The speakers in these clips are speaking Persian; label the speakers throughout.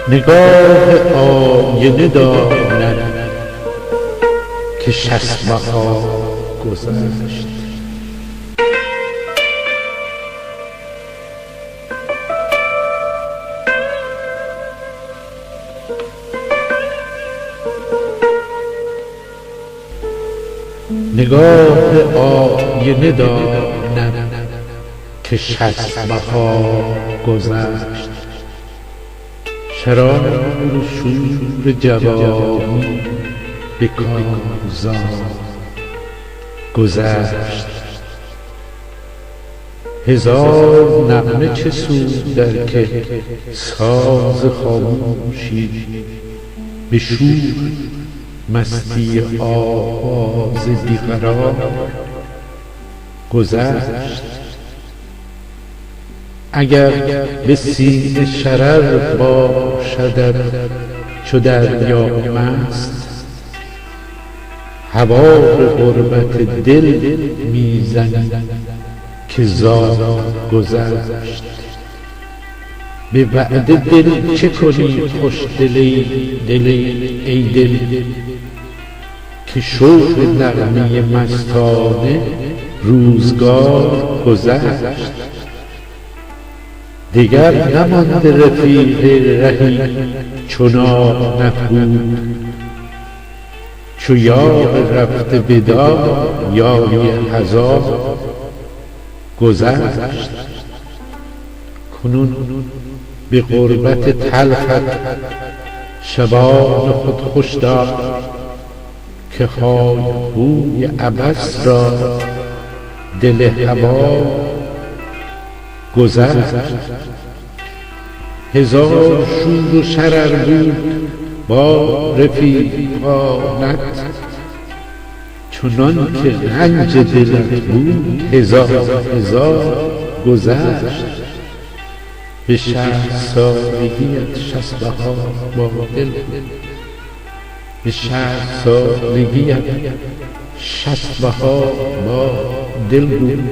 Speaker 1: نگاه آینه داند که 60 بهار گذشت. نگاه آینه داند که 60 بهار گذشت. شرار شور جوانی به کارزار گذشت. هزار نغمه چه سود در که ساز خاموشی به شور مستی آواز بیقرار گذشت. اگر به سینه شرر باشدت چو دریا مست، هوای غربت دل میزنی که زار گذشت. به وعده دل چه کنی خوش دلی ای دل، که شوق نغمه مستانه روزگار گذشت. دیگر نمانده رفیق رهی چنان نبود، چو یار رفته بدار یاری هزار گذشت. کنون به غربت تلخت شبان خود خوش دار، که های بوی عبث را دل هوا گذشت. هزار شور و شرر بود با رفیقانت، چنان که رنج دلت بود هزار گذشت. به 60 سالگیت 60 بهار با دل بود، به 60 سالگیت 60 بهار با دل بود،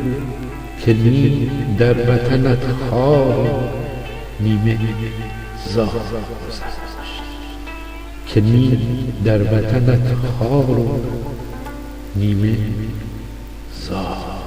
Speaker 1: که نیم در وطنت خار نیمه زار گذشت. که نیم در وطنت خار و نیمه زار.